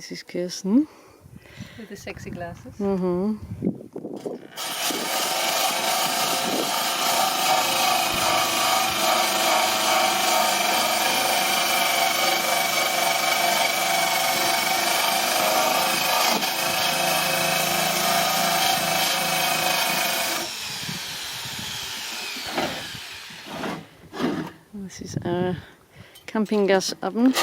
This is Kirsten. With the sexy glasses. Mm-hmm. This is our camping gas oven.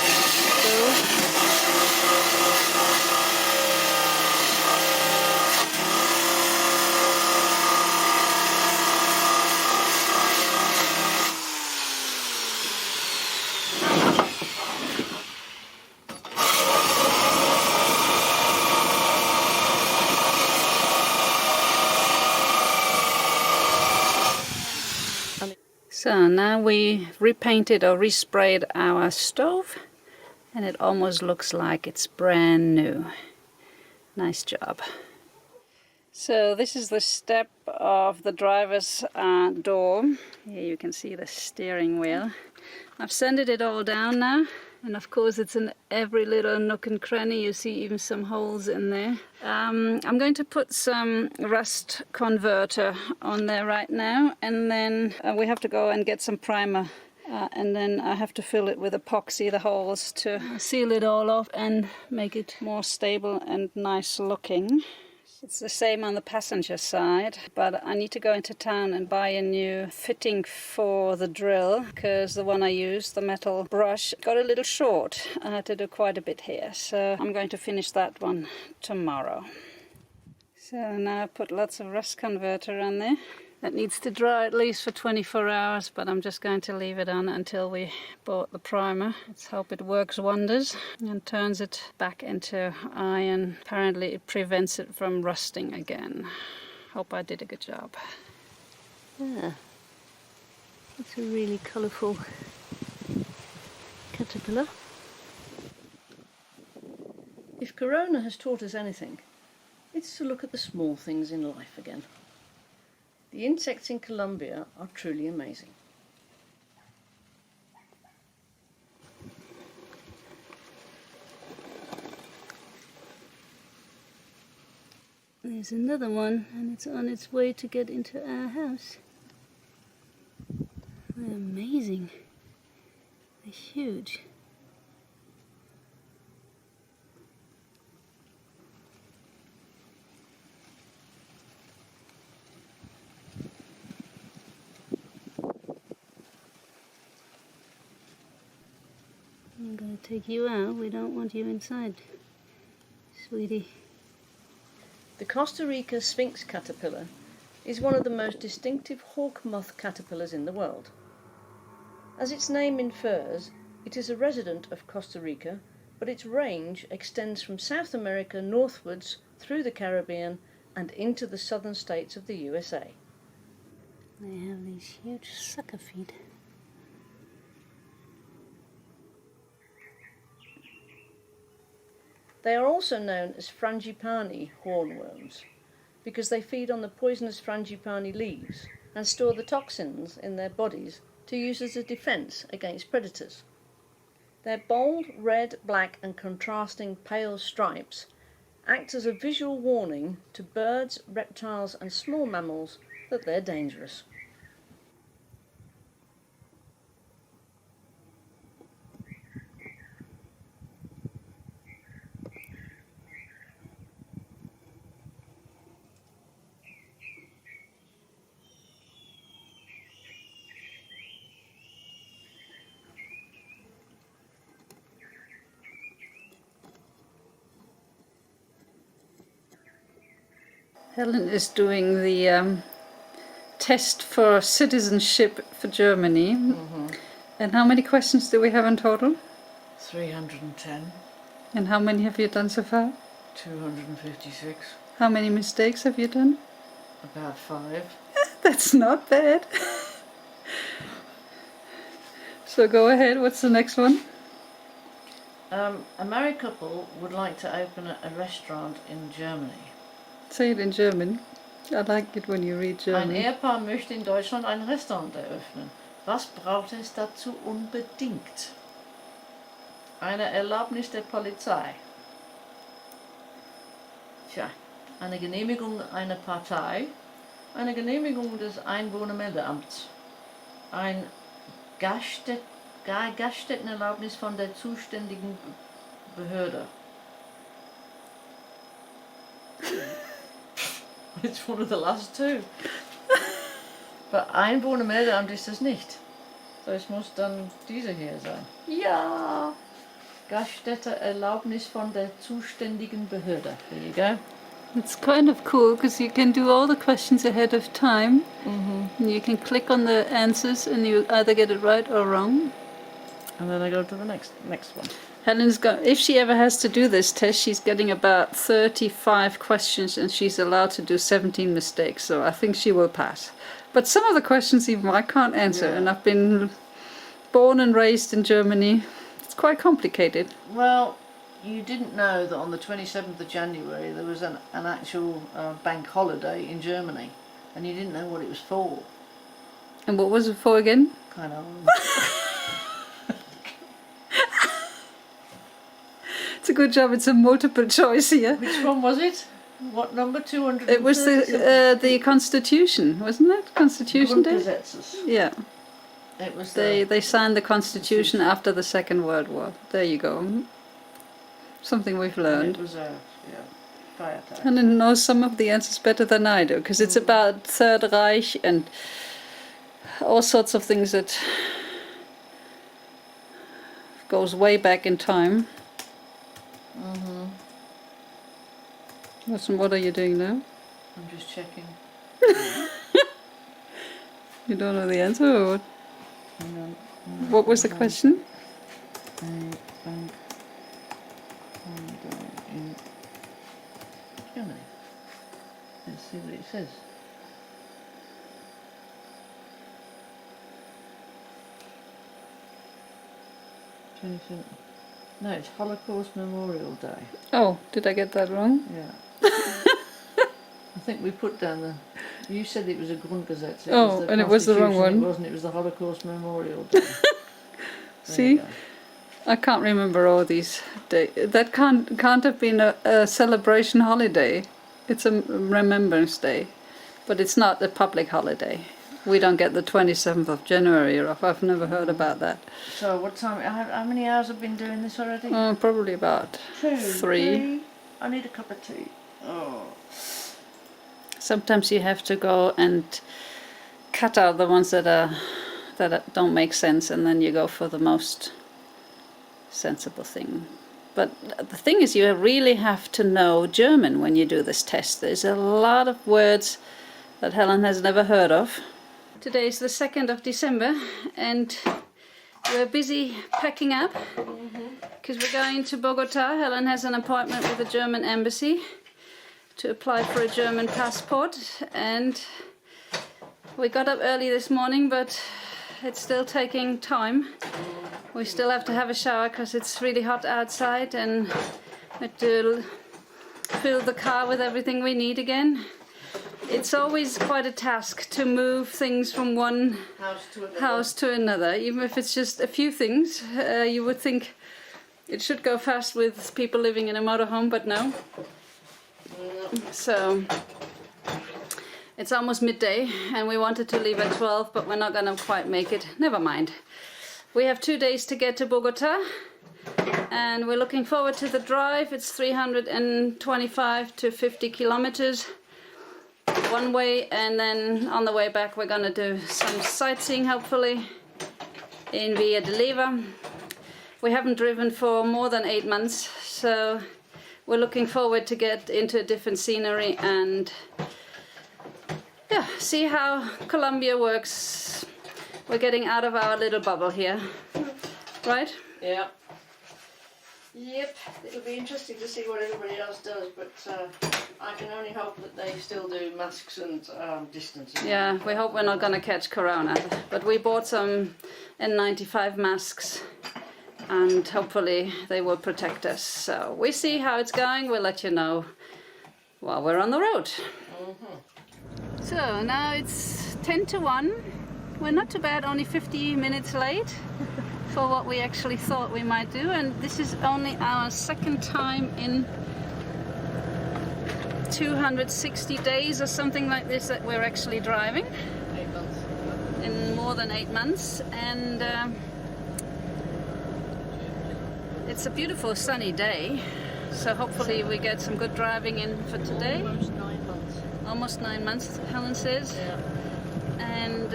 So now we repainted or resprayed our stove and it almost looks like it's brand new. Nice job. So this is the step of the driver's door. Here you can see the steering wheel. I've sanded it all down now, and of course it's in every little nook and cranny. You see even some holes in there. I'm going to put some rust converter on there right now, and then we have to go and get some primer. And then I have to fill it with epoxy, the holes, to seal it all off and make it more stable and nice looking. It's the same on the passenger side, but I need to go into town and buy a new fitting for the drill, because the one I used, the metal brush, got a little short. I had to do quite a bit here, so I'm going to finish that one tomorrow. So now I put lots of rust converter on there. That needs to dry at least for 24 hours, but I'm just going to leave it on until we bought the primer. Let's hope it works wonders and turns it back into iron. Apparently it prevents it from rusting again. Hope I did a good job. Yeah, that's a really colourful caterpillar. If Corona has taught us anything, it's to look at the small things in life again. The insects in Colombia are truly amazing. There's another one, and it's on its way to get into our house. They're amazing. They're huge. I'm going to take you out. We don't want you inside, sweetie. The Costa Rica Sphinx caterpillar is one of the most distinctive hawk moth caterpillars in the world. As its name infers, it is a resident of Costa Rica, but its range extends from South America northwards through the Caribbean and into the southern states of the USA. They have these huge sucker feet. They are also known as frangipani hornworms because they feed on the poisonous frangipani leaves and store the toxins in their bodies to use as a defense against predators. Their bold red, black and contrasting pale stripes act as a visual warning to birds, reptiles and small mammals that they're dangerous. Helen is doing the test for citizenship for Germany. Mm-hmm. And how many questions do we have in total? 310. And how many have you done so far? 256. How many mistakes have you done? About 5. That's not bad. So go ahead, what's the next one? A married couple would like to open a restaurant in Germany. Say it in German. I like it when you read German. Ein Ehepaar möchte in Deutschland ein Restaurant eröffnen. Was braucht es dazu unbedingt? Eine Erlaubnis der Polizei. Tja, eine Genehmigung einer Partei, eine Genehmigung des Einwohnermeldeamts, ein Gaststättenerlaubnis von der zuständigen Behörde. It's one of the last two. Bei Einwohnermeldeamt ist das nicht. So, es muss dann diese hier sein. Ja! Gaststättenerlaubnis von der zuständigen Behörde. There you go. It's kind of cool because you can do all the questions ahead of time. And you can click on the answers and you either get it right or wrong. And then I go to the next one. Helen's got, if she ever has to do this test, she's getting about 35 questions and she's allowed to do 17 mistakes. So I think she will pass. But some of the questions even I can't answer, and I've been born and raised in Germany. It's quite complicated. Well, you didn't know that on the 27th of January there was an actual bank holiday in Germany, and you didn't know what it was for. And what was it for again? Kind of. It's a good job it's a multiple choice here. Which one was it? What number? 200? It was the Constitution, wasn't it? Constitution Day? Grundgesetzes. Yeah. It was They signed the Constitution after the Second World War. There you go. Something we've learned. It was Feiertag. Helen knows some of the answers better than I do, because it's about Third Reich and all sorts of things that goes way back in time. What are you doing now? I'm just checking. You don't know the answer, or what? Hang on. What was the question? Bank holiday in Germany. Let's see what it says. No, it's Holocaust Memorial Day. Oh, did I get that wrong? Yeah. I think we put down the. You said it was a Grundgesetz. And it was the wrong one. It wasn't. It was the Holocaust Memorial Day. See, I can't remember all these days. That can't have been a celebration holiday. It's a remembrance day, but it's not a public holiday. We don't get the 27th of January off. I've never heard about that. So what time? How many hours have been doing this already? Probably about 3. I need a cup of tea. Oh. Sometimes you have to go and cut out the ones that don't make sense, and then you go for the most sensible thing. But the thing is, you really have to know German when you do this test. There's a lot of words that Helen has never heard of. Today is the 2nd of December and we're busy packing up because we're going to Bogota. Helen has an appointment with the German embassy to apply for a German passport, and we got up early this morning, but it's still taking time. We still have to have a shower because it's really hot outside, and we have to fill the car with everything we need again. It's always quite a task to move things from one house to another, even if it's just a few things. You would think it should go fast with people living in a motorhome, but no. So it's almost midday and we wanted to leave at 12, but we're not gonna quite make it. Never mind. We have 2 days to get to Bogota and we're looking forward to the drive. It's 325 to 50 kilometers one way, and then on the way back we're gonna do some sightseeing, hopefully, in Villa de Leyva. We haven't driven for more than 8 months, so we're looking forward to get into a different scenery and see how Colombia works. We're getting out of our little bubble here, right? Yeah. Yep, it'll be interesting to see what everybody else does, but I can only hope that they still do masks and distancing. Yeah, we hope we're not gonna catch corona, but we bought some N95 masks and hopefully they will protect us. So we see how it's going. We'll let you know while we're on the road. So now it's 10 to 1. We're not too bad, only 50 minutes late for what we actually thought we might do, and this is only our second time in 260 days or something like this that we're actually driving. 8 months. In more than 8 months, and it's a beautiful sunny day, so hopefully we get some good driving in for today. Almost 9 months. Almost 9 months, Helen says. Yeah. And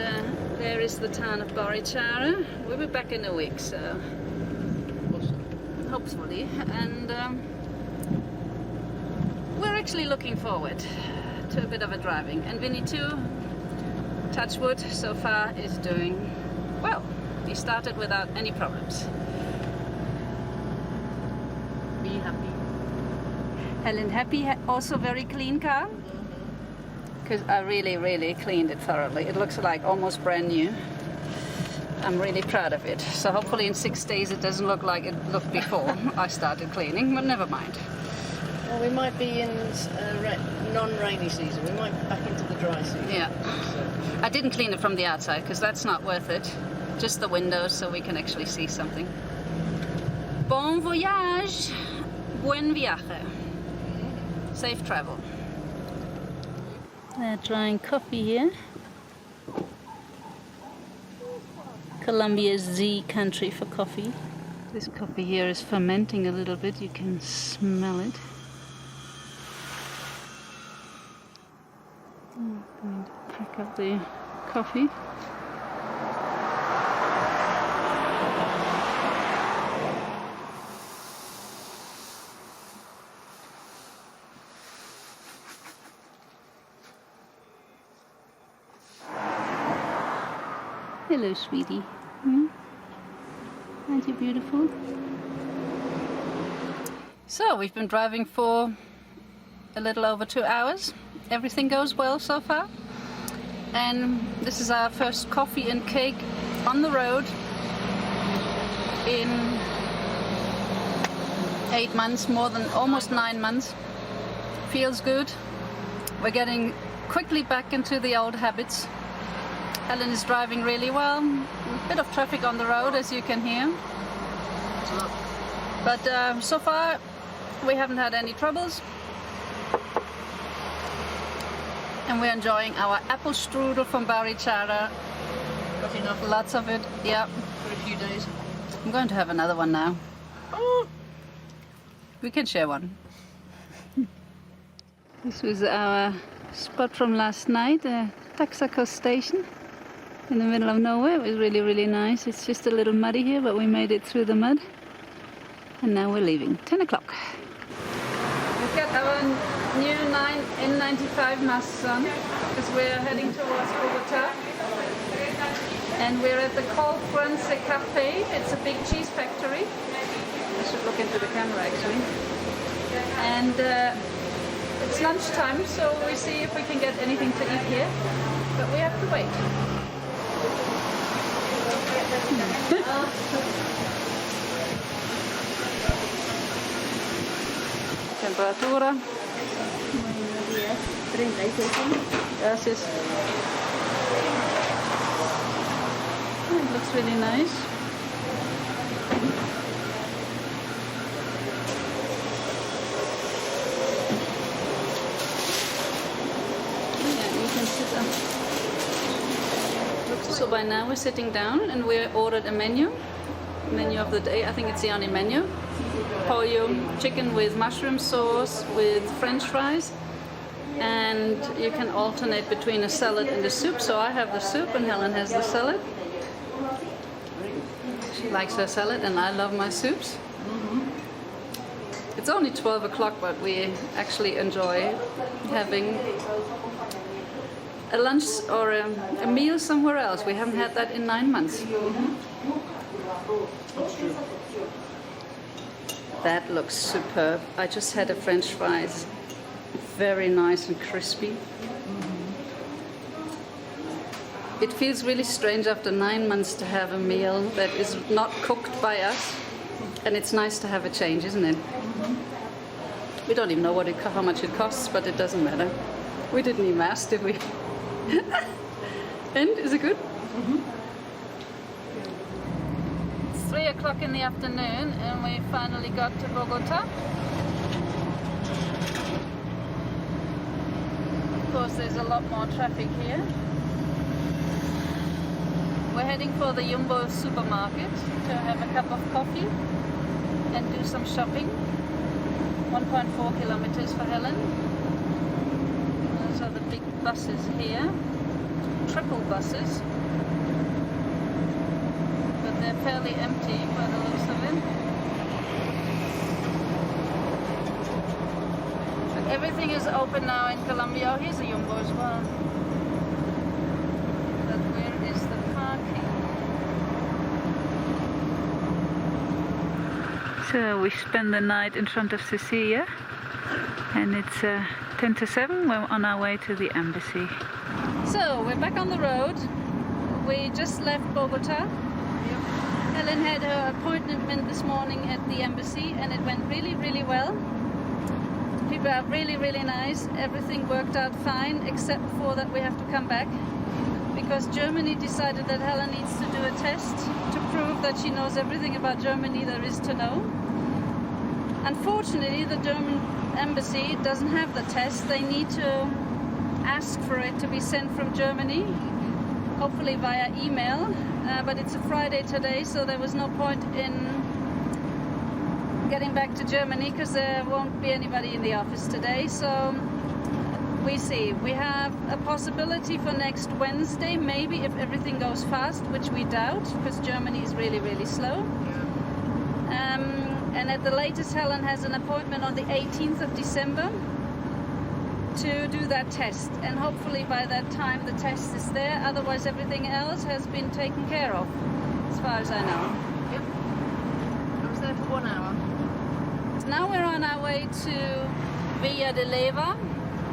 there is the town of Barichara. We'll be back in a week, so Awesome. hopefully. And we're actually looking forward to a bit of a driving. And Vinny too, touch wood, so far is doing well. He started without any problems. Be happy. Helen happy, also very clean car. Because I really cleaned it thoroughly. It looks like almost brand new. I'm really proud of it. So hopefully in 6 days it doesn't look like it looked before I started cleaning, but never mind. Well, we might be in non-rainy season. We might be back into the dry season. Yeah. So, I didn't clean it from the outside because that's not worth it. Just the windows so we can actually see something. Bon voyage. Buen viaje. Safe travel. They're drying coffee here. Colombia's the country for coffee. This coffee here is fermenting a little bit. You can smell it. I'm going to pick up the coffee. Hello, sweetie. Aren't you beautiful? So, we've been driving for a little over 2 hours. Everything goes well so far. And this is our first coffee and cake on the road in 8 months, more than almost 9 months. Feels good. We're getting quickly back into the old habits. Helen is driving really well. A bit of traffic on the road, as you can hear. But so far, we haven't had any troubles. And we're enjoying our apple strudel from Barichara. got enough Lots of it, yeah. for a few days. I'm going to have another one now. Oh. We can share one. This was our spot from last night, Taxaco station in the middle of nowhere. It was really nice. It's just a little muddy here, but we made it through the mud. And now we're leaving, 10 o'clock. We've got our new N95 masks on because we're heading towards Bogota. And we're at the Col France Cafe. It's a big cheese factory. I should look into the camera actually. And it's lunchtime, so we see if we can get anything to eat here. But we have to wait. Temperatura. 36. Gracias. It looks really nice. Yeah, you can sit down. So by now we're sitting down and we ordered a menu of the day. I think it's the only menu. Pollo chicken with mushroom sauce with French fries, and you can alternate between a salad and a soup. So I have the soup and Helen has the salad. She likes her salad and I love my soups. It's only 12 o'clock, but we actually enjoy having a lunch or a meal somewhere else. We haven't had that in 9 months. That's true. That looks superb. I just had a French fries. Very nice and crispy. It feels really strange after 9 months to have a meal that is not cooked by us. And it's nice to have a change, isn't it? We don't even know how much it costs, but it doesn't matter. We didn't even ask, did we? And is it good? It's 3 o'clock in the afternoon and we finally got to Bogota. course there's a lot more traffic here. We're heading for the Jumbo supermarket to have a cup of coffee and do some shopping. 1.4 kilometers for Helen. Those are the big buses here. Triple buses. But they're fairly empty by the looks of it. But everything is open now in Colombia. Oh, here's a Jumbo as well. But where is the parking? So we spend the night in front of Cecilia, and it's 10 to 7. We're on our way to the embassy. So we're back on the road. We just left Bogota. Helen had her appointment this morning at the embassy, and it went really, really well. People are really, really nice. Everything worked out fine, except for that we have to come back because Germany decided that Helen needs to do a test to prove that she knows everything about Germany there is to know. Unfortunately, the German embassy doesn't have the test. They need to ask for it to be sent from Germany, hopefully via email. But it's a Friday today, so there was no point in getting back to Germany because there won't be anybody in the office today. So we see. We have a possibility for next Wednesday, maybe, if everything goes fast, which we doubt because Germany is really, really slow. And at the latest, Helen has an appointment on the 18th of December to do that test, and hopefully by that time the test is there. Otherwise everything else has been taken care of, as far as I know. Yep. I was there for 1 hour. Now we're on our way to Villa de Leyva,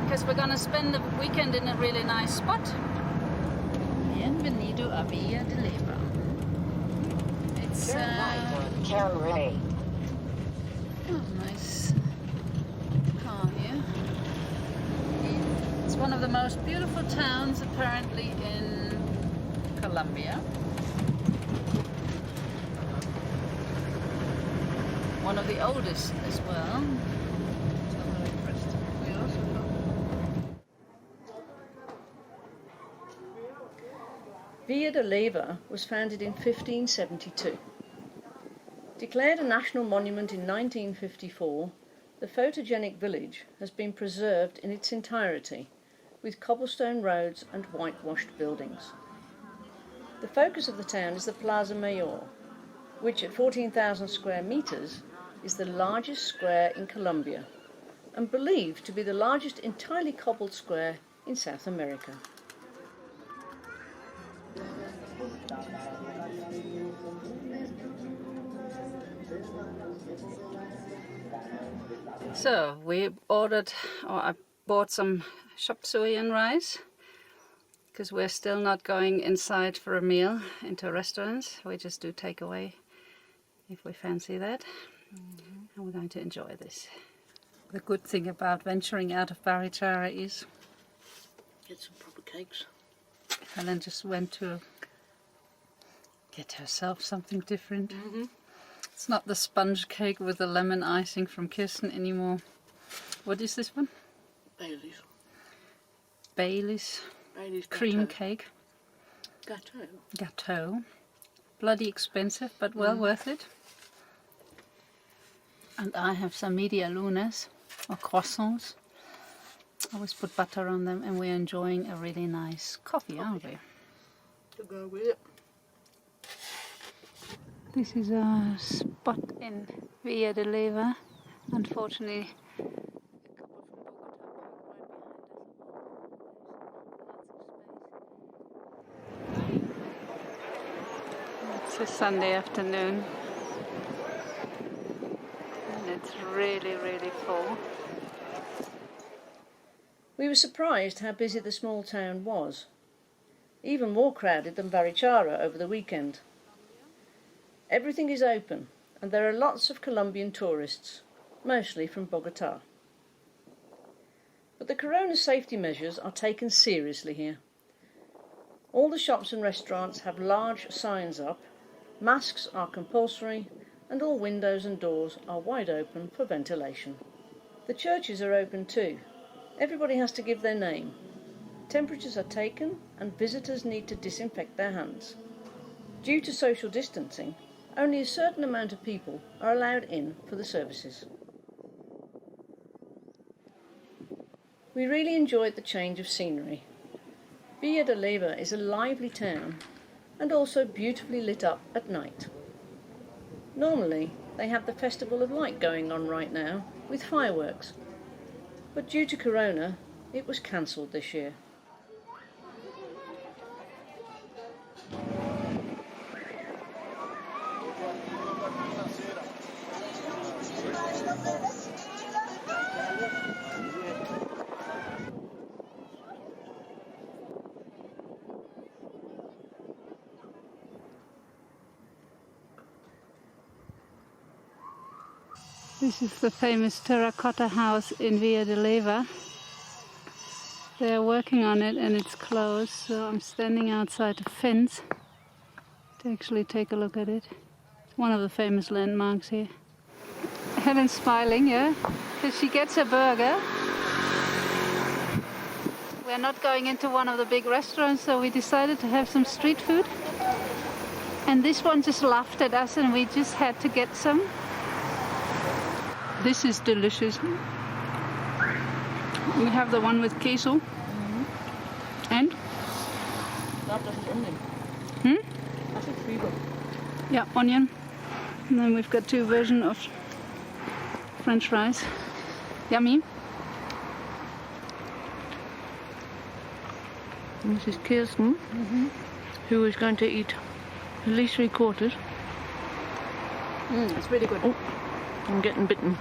because we're going to spend the weekend in a really nice spot. Bienvenido a Villa de Leyva. It's nice car here. It's one of the most beautiful towns apparently in Colombia. One of the oldest as well. So I'm very impressed. We also got Villa de Leyva was founded in 1572. Declared a national monument in 1954, the photogenic village has been preserved in its entirety, with cobblestone roads and whitewashed buildings. The focus of the town is the Plaza Mayor, which at 14,000 square metres is the largest square in Colombia and believed to be the largest entirely cobbled square in South America. So we ordered, or I bought some chop suey and rice, because we're still not going inside for a meal into restaurants. We just do takeaway if we fancy that. And we're going to enjoy this. The good thing about venturing out of Barichara is Get some proper cakes. Helen just went to get herself something different. It's not the sponge cake with the lemon icing from Kirsten anymore. What is this one? Bailey's. Bailey's Bailey's cream Gâteau. cake. Gâteau. Gâteau. Bloody expensive, but well worth it. And I have some media lunas, or croissants. I always put butter on them, and we're enjoying a really nice coffee, aren't we? To go with it. This is a spot in Villa de Leyva. Unfortunately, a couple from Bogota parked right behind us. It's a Sunday afternoon, and it's really, really full. We were surprised how busy the small town was, even more crowded than Barichara over the weekend. Everything is open, and there are lots of Colombian tourists, mostly from Bogota. But the corona safety measures are taken seriously here. All the shops and restaurants have large signs up, masks are compulsory, and all windows and doors are wide open for ventilation. The churches are open too. Everybody has to give their name, Temperatures are taken and visitors need to disinfect their hands. Due to social distancing, only a certain amount of people are allowed in for the services. We really enjoyed the change of scenery. Villa de Leyva is a lively town and also beautifully lit up at night. Normally, they have the Festival of Light going on right now with fireworks, but due to Corona, it was cancelled this year. This is the famous terracotta house in Villa de Leyva. They are working on it and it's closed, so I'm standing outside the fence to actually take a look at it. It's one of the famous landmarks here. Helen's smiling, yeah, because she gets a burger. We're not going into one of the big restaurants, so we decided to have some street food. And this one just laughed at us and we just had to get some. This is delicious. We have the one with queso. And? Yeah, onion. And then we've got two versions of French fries. Yummy. This is Kirsten, who is going to eat at least 3/4. It's really good. Oh, I'm getting bitten.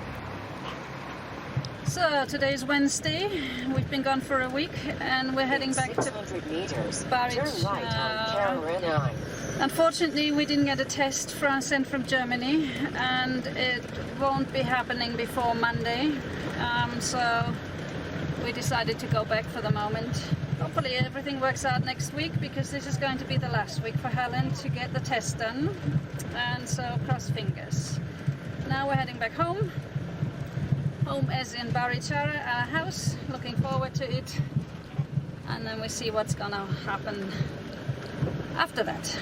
So today's Wednesday. We've been gone for a week and we're heading back to 600 meters. Barichara. Unfortunately, we didn't get a test sent from Germany and it won't be happening before Monday. So we decided to go back for the moment. Hopefully everything works out next week because this is going to be the last week for Helen to get the test done. And so cross fingers. Now we're heading back home. Home as in Barichara, our house. Looking forward to it. And then we see what's gonna happen after that.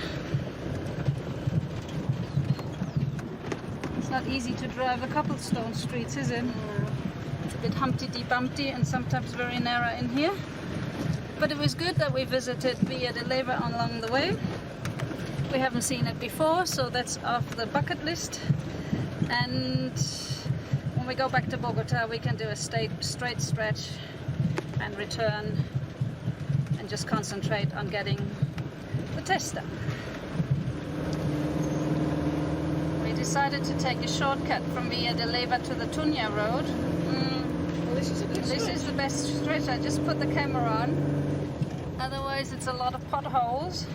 It's not easy to drive a cobblestone streets, is it? It's a bit humpty-bumpty and sometimes very narrow in here. But it was good that we visited Villa de Leyva along the way. We haven't seen it before, so that's off the bucket list. And when we go back to Bogota, we can do a straight stretch and return and just concentrate on getting the test done. We decided to take a shortcut from Villa de Leyva to the Tunya road. Well, this is a good This is the best stretch. I just put the camera on. Otherwise, it's a lot of potholes.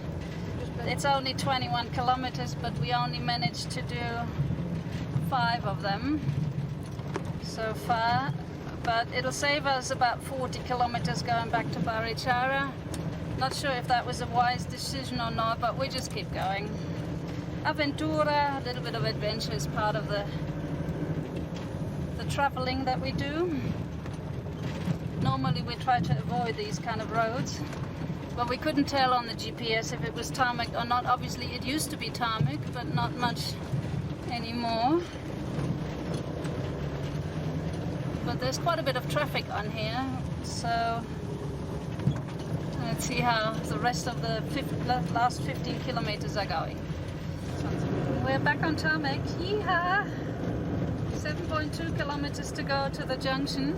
It's only 21 kilometers, but we only managed to do 5 of them so far. But it'll save us about 40 kilometers going back to Barichara. Not sure if that was a wise decision or not, but we just keep going. Aventura, a little bit of adventure is part of the traveling that we do. Normally we try to avoid these kind of roads, but we couldn't tell on the GPS if it was tarmac or not. Obviously it used to be tarmac, but not much anymore. But there's quite a bit of traffic on here, so let's see how the rest of the last 15 kilometers are going. We're back on tarmac. Yeehaw! 7.2 kilometers to go to the junction,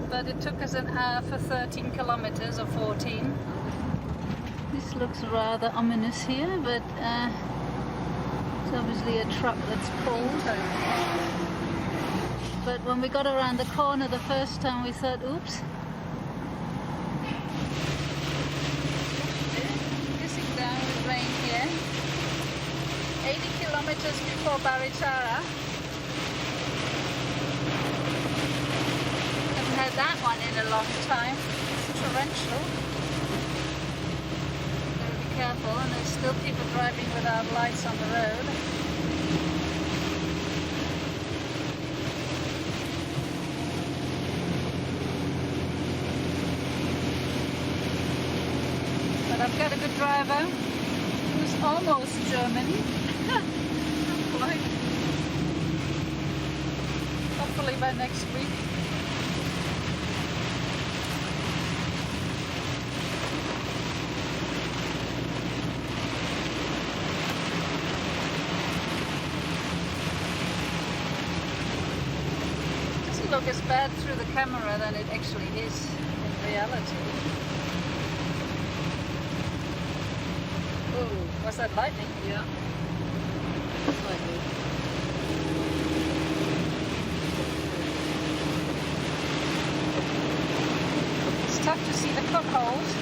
but it took us an hour for 13 kilometers or 14. This looks rather ominous here, but it's obviously a truck that's pulled. But when we got around the corner the first time, we thought, oops. Pissing down with rain here. 80 kilometers before Barichara. Haven't had that one in a long time. It's torrential. Gotta be careful, and there's still people driving without lights on the road. I've got a good driver who's almost German. Hopefully by next week. Doesn't look as bad through the camera than it actually is in reality. Oh, was that lightning? Yeah. Lightning. It's tough to see the potholes.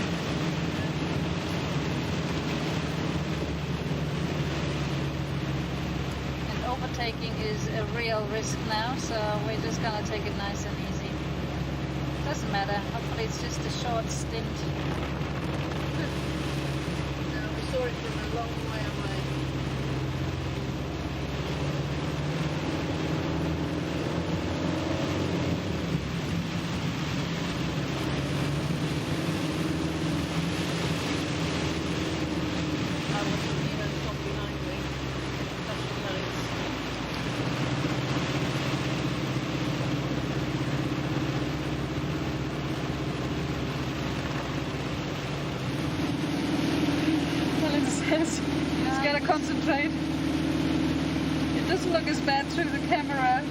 And overtaking is a real risk now, so we're just gonna take it nice and easy. Doesn't matter, hopefully it's just a short stint. No, we saw it from a long way away. I was looking at it from behind me. Flashing lights. Well, it says he's gotta concentrate. It doesn't look as bad through the camera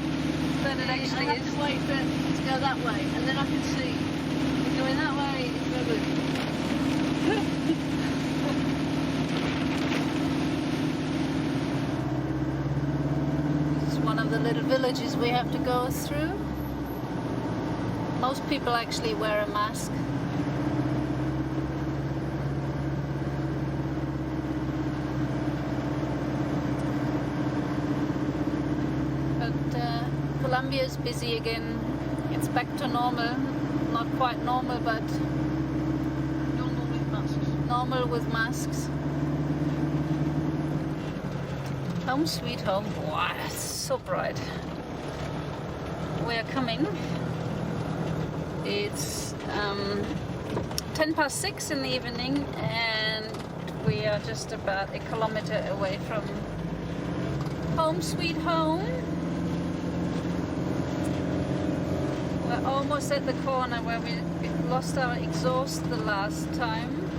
than it actually I have is. to wait for it to go that way, and then I can see. If you're going that way, it's no good. This is one of the little villages we have to go through. Most people actually wear a mask. But Colombia is busy again. It's back to normal. Not quite normal, but Normal with masks. normal with masks. Home sweet home. Wow, it's so bright. We are coming. It's 6:10 in the evening, and we are just about a kilometer away from home sweet home. We're almost at the corner where we lost our exhaust the last time,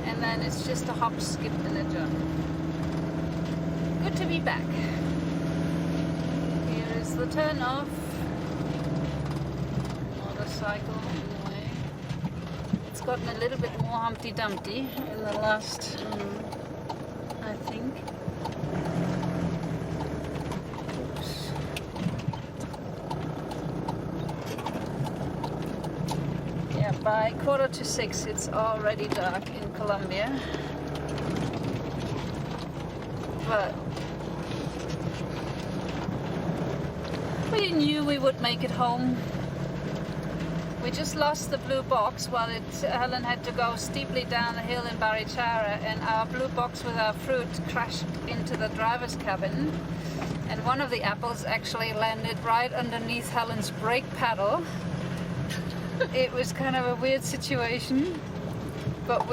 and then it's just a hop, skip, and a jump. Good to be back. Here is the turn off. Motorcycle on the way. It's gotten a little bit more Humpty Dumpty in the last, I think. Oops. Yeah, by 5:45 it's already dark in Colombia. But we knew we would make it home. We just lost the blue box while Helen had to go steeply down the hill in Barichara, and our blue box with our fruit crashed into the driver's cabin, and one of the apples actually landed right underneath Helen's brake pedal. It was kind of a weird situation, but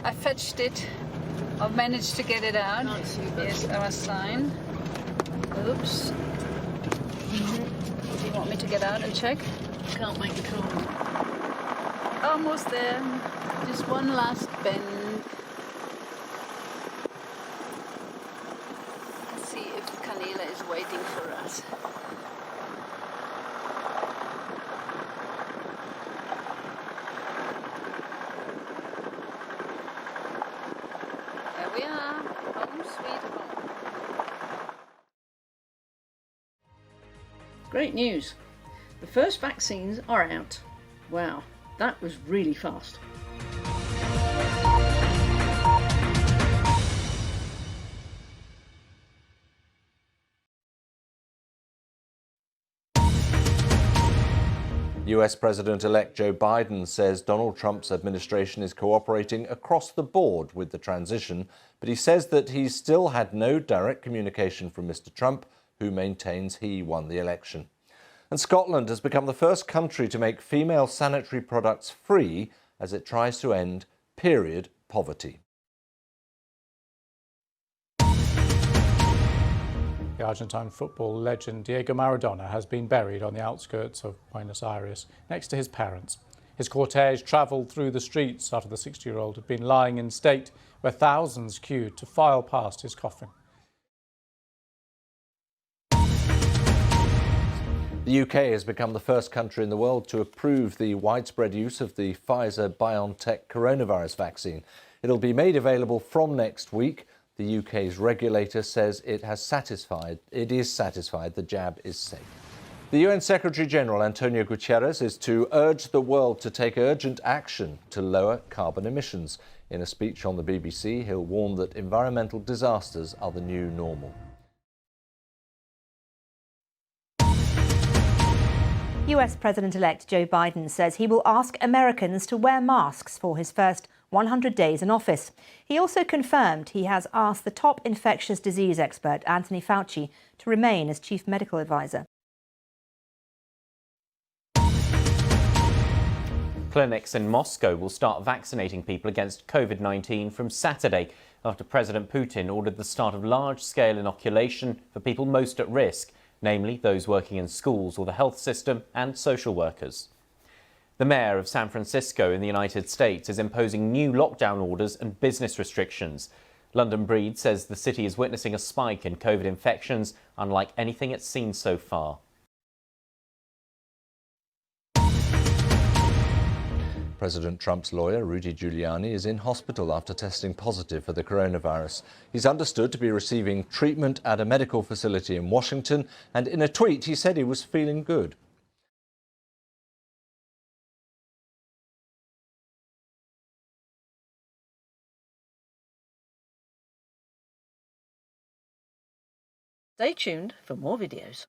I fetched it. I managed to get it out. Can't see, but Here's our sign. Oops. Do you want me to get out and check? Can't make the call. Almost there. Just one last bend. Let's see if Canela is waiting for us. There we are. Home sweet home. Great news. The first vaccines are out. Wow, that was really fast. US President-elect Joe Biden says Donald Trump's administration is cooperating across the board with the transition, but he says that he's still had no direct communication from Mr. Trump, who maintains he won the election. And Scotland has become the first country to make female sanitary products free as it tries to end period poverty. The Argentine football legend Diego Maradona has been buried on the outskirts of Buenos Aires next to his parents. His cortege travelled through the streets after the 60-year-old had been lying in state, where thousands queued to file past his coffin. The UK has become the first country in the world to approve the widespread use of the Pfizer-BioNTech coronavirus vaccine. It'll be made available from next week. The UK's regulator says it is satisfied the jab is safe. The UN Secretary-General Antonio Guterres is to urge the world to take urgent action to lower carbon emissions. In a speech on the BBC, he'll warn that environmental disasters are the new normal. US President-elect Joe Biden says he will ask Americans to wear masks for his first 100 days in office. He also confirmed he has asked the top infectious disease expert, Anthony Fauci, to remain as chief medical advisor. Clinics in Moscow will start vaccinating people against COVID-19 from Saturday, after President Putin ordered the start of large-scale inoculation for people most at risk, namely those working in schools or the health system and social workers. The mayor of San Francisco in the United States is imposing new lockdown orders and business restrictions. London Breed says the city is witnessing a spike in COVID infections unlike anything it's seen so far. President Trump's lawyer, Rudy Giuliani, is in hospital after testing positive for the coronavirus. He's understood to be receiving treatment at a medical facility in Washington, and in a tweet he said he was feeling good. Stay tuned for more videos.